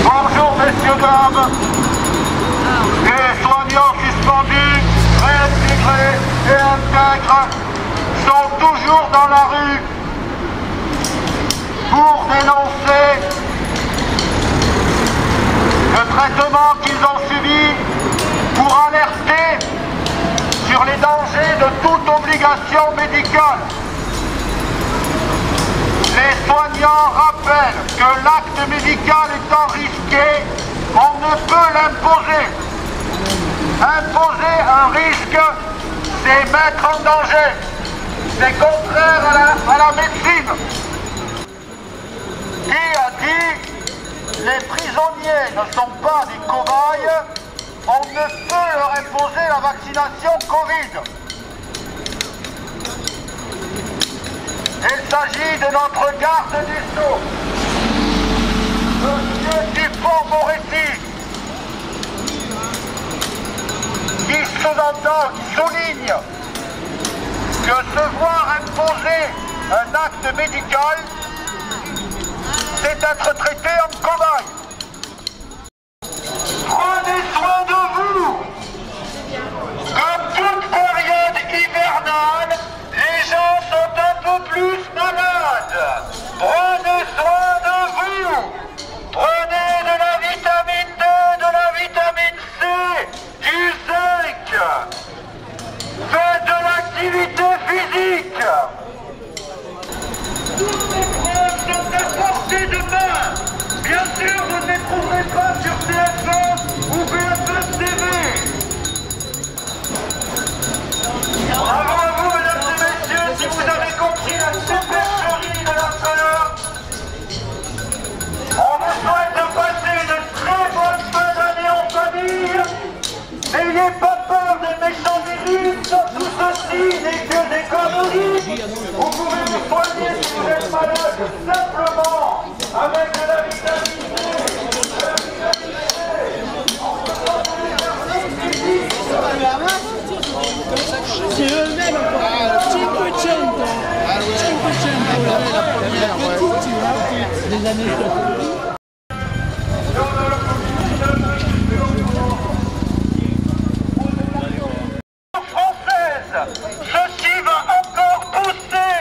Bonjour messieurs, dames. Les soignants suspendus, réintégrés et intègres sont toujours dans la rue pour dénoncer le traitement qu'ils ont subi, pour alerter sur les dangers de toute obligation médicale. Les soignants rappellent que l'acte médical étant risqué, on ne peut l'imposer. Imposer un risque, c'est mettre en danger. C'est contraire à la médecine. Qui a dit les prisonniers ne sont pas des cobayes, on ne peut leur imposer la vaccination Covid. Il s'agit de notre garde des Sceaux, M. Dupond-Moretti, qui sous-entend, qui souligne que se voir imposer un acte médical, c'est être traité en cobaye. Prenez soin de vous. Comme toute période hivernale, les gens sont un peu plus malades. Prenez soin de vous. Prenez de la vitamine D, de la vitamine C, du zinc. Faites de l'activité physique. Toutes les preuves sont à portée de main. Bien sûr, vous ne les trouverez pas sur TF1 ou BFM TV. Bravo à vous, mesdames et messieurs, si vous avez compris la supercherie de la peur. On vous souhaite de passer une très bonne fin d'année en famille. N'ayez pas peur des méchants virus, tout ceci n'est que des conneries. Vous pouvez vous soigner si vous êtes malade simplement avec de la vitamine D, de la vitamine C. C'est eux-mêmes encore. 500. 500 la première, petite, tu vois, des années. Ceci va encore pousser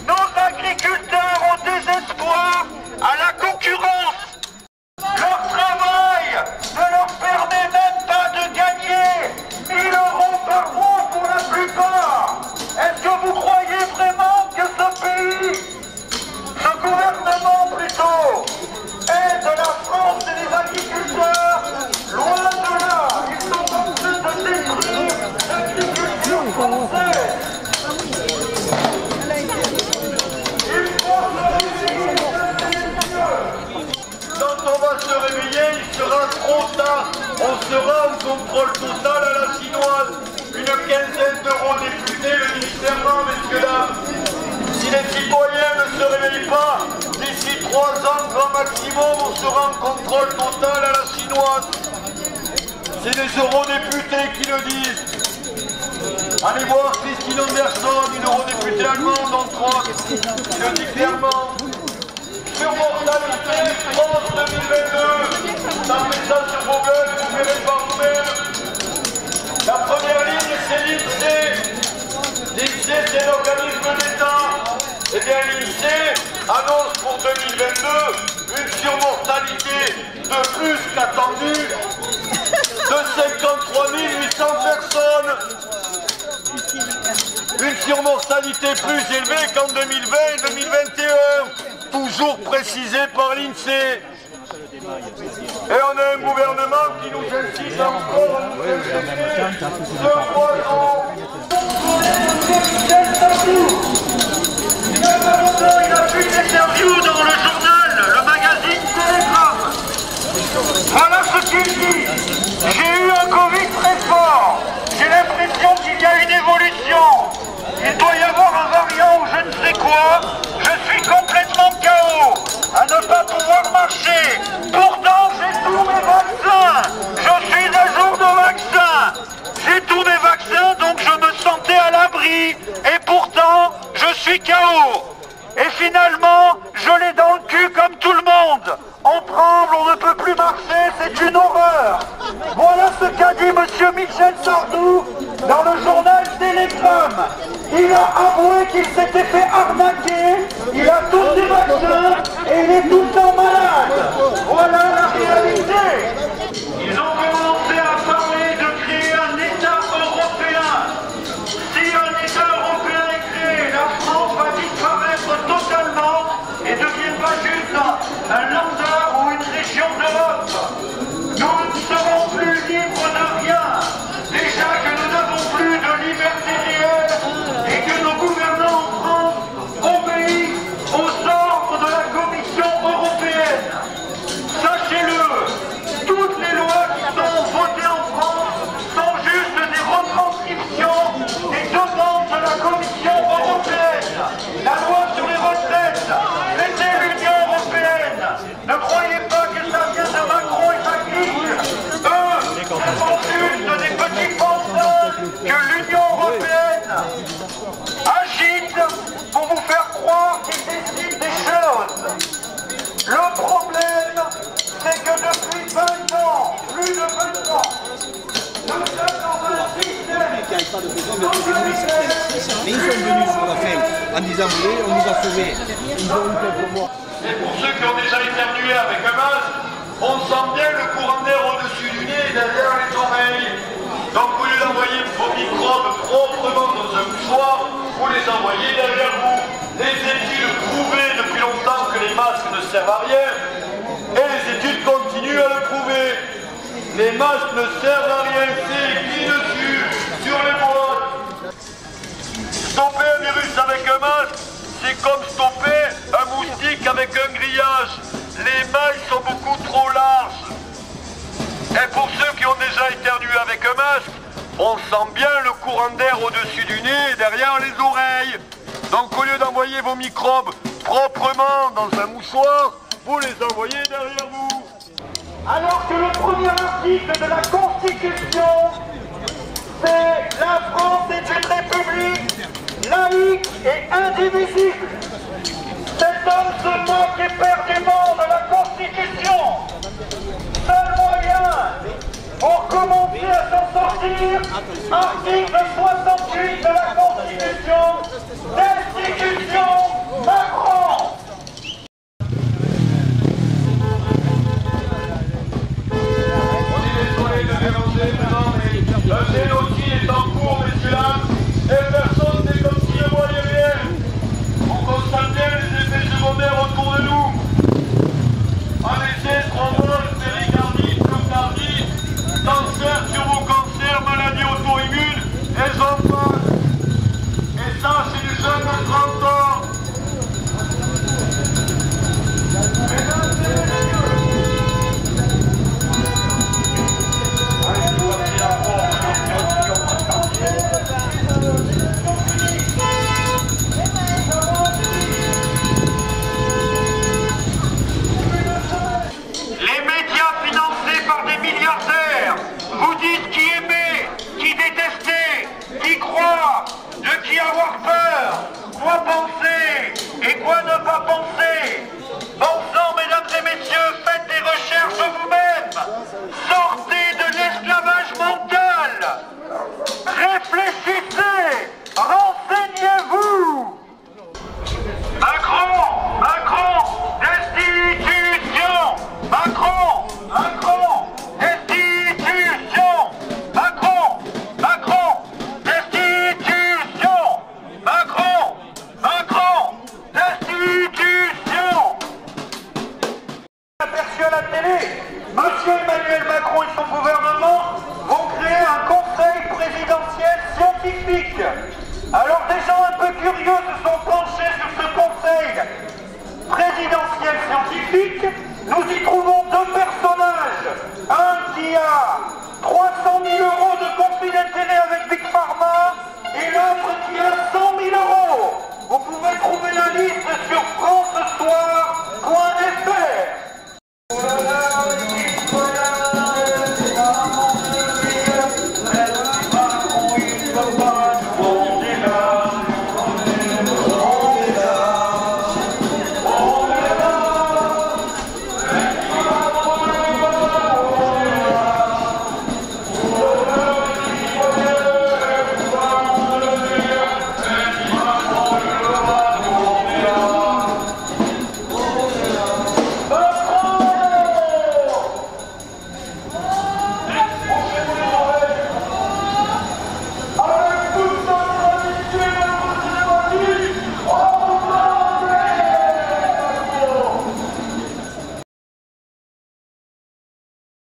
nos agriculteurs au désespoir, à la concurrence. Leur travail ne leur permet même pas de gagner 1 000 € par mois pour la plupart. Est-ce que vous croyez vraiment que ce pays, ce gouvernement plutôt, aide la France et les agriculteurs? Loin de là, ils sont en train de détruire l'agriculture française. Quand on va se réveiller, il sera trop tard. On sera au contrôle total à la chinoise. Une quinzaine d'eurodéputés le ministèrement, messieurs dames. Si les citoyens ne se réveillent pas, d'ici 3 ans, grand maximum, on sera en contrôle total à la chinoise. C'est les eurodéputés qui le disent. Allez voir Christine Anderson, une eurodéputée allemande en France, qui le dit clairement. Sur mortalité, France 2022, tapez ça sur Google et vous verrez par vous-même. La première ligne, c'est l'INSEE. L'INSEE, c'est l'organisme d'État. Eh bien, l'INSEE annonce pour 2022 une surmortalité de plus qu'attendue de 53 800 personnes. Une surmortalité plus élevée qu'en 2020 et 2021, toujours précisé par l'INSEE. Et on a un gouvernement qui nous incite encore à nous injecter ce poison. Il a fait une interview dans le journal, le magazine Télégramme. Voilà ce qu'il dit. J'ai eu un Covid très fort. J'ai l'impression qu'il y a une évolution. Il doit y avoir un variant ou je ne sais quoi. Je suis complètement KO, à ne pas pouvoir marcher. Pourtant, j'ai tous mes vaccins. Je suis à jour de vaccin. J'ai tous mes vaccins, donc je me sentais à l'abri. Et pourtant, je suis KO. Et finalement, je l'ai dans le cul qu'on ne peut plus marcher, c'est une horreur. Voilà ce qu'a dit M. Michel Sardou dans le journal Télégramme. Il a avoué qu'il s'était fait arnaquer, il a tous ses vaccins et il est tout le temps malade. Voilà la réalité. Ils ont commencé à parler de créer un État européen. Si un État européen est créé, la France va disparaître totalement et ne devient pas juste un landard ou une région d'Europe. Nous ne serons plus libres de rien. Déjà que nous n'avons plus de liberté réelle et que nos gouvernants en France obéissent aux ordres de la Commission européenne. Sachez-le, toutes les lois qui sont votées en France sont juste des retranscriptions des demandes de la Commission européenne. La loi sur les retraites, c'était l'Union européenne. Ne croyez pas que ça vient de Macron et sa clique. Eux, ce sont juste des petits penseurs que l'Union européenne agite pour vous faire croire qu'ils décident des choses. Le problème, c'est que depuis 20 ans, plus de 20 ans, nous sommes dans un système qui n'arrive pas de besoin de mais ils sont venus sur la fin en disant oui, on nous a sauvés. Ils ont eu quelques mois. Et pour ceux qui ont déjà éternué avec un masque, on sent bien le courant d'air au-dessus du nez et derrière les oreilles. Donc au lieu d'envoyer vos microbes proprement dans un mouchoir, vous les envoyez derrière vous. Les études prouvaient depuis longtemps que les masques ne servent à rien. Et les études continuent à le prouver. Les masques ne servent à rien, c'est écrit dessus, sur les boîtes. Stopper un virus avec un masque, c'est comme stopper un moustique avec un grillage. Les mailles sont beaucoup trop larges. Et pour ceux qui ont déjà éternué avec un masque, on sent bien le courant d'air au-dessus du nez et derrière les oreilles. Donc au lieu d'envoyer vos microbes proprement dans un mouchoir, vous les envoyez derrière vous. Alors que le premier article de la Constitution, c'est la France est une république laïque et indivisible. Cet homme se moque éperdument de la Constitution. Seul moyen pour commencer à s'en sortir, article 68 de la Constitution, destitution Macron. Le génocide est en cours, messieurs dames, et personne n'est comme s'il ne voyait rien. On constate bien les effets secondaires autour de nous. AVC, thrombose, péricardite, myocardite, cancer, turbo-cancer, maladie auto-immune, et j'en passe. Et ça, c'est des jeunes de 30 ans. Mesdames et messieurs, les médias financés par des milliardaires vous disent qui aimer, qui détester, qui croire, de qui avoir peur, quoi penser et quoi ne pas penser. Bon sang, mesdames et messieurs, faites des recherches vous-mêmes. Sortez de l'esclavage mental. Réfléchissez, renseignez-vous. Macron, Macron, destitution. Macron, Macron, destitution. Macron, Macron, destitution. Macron, Macron, destitution. Aperçu à la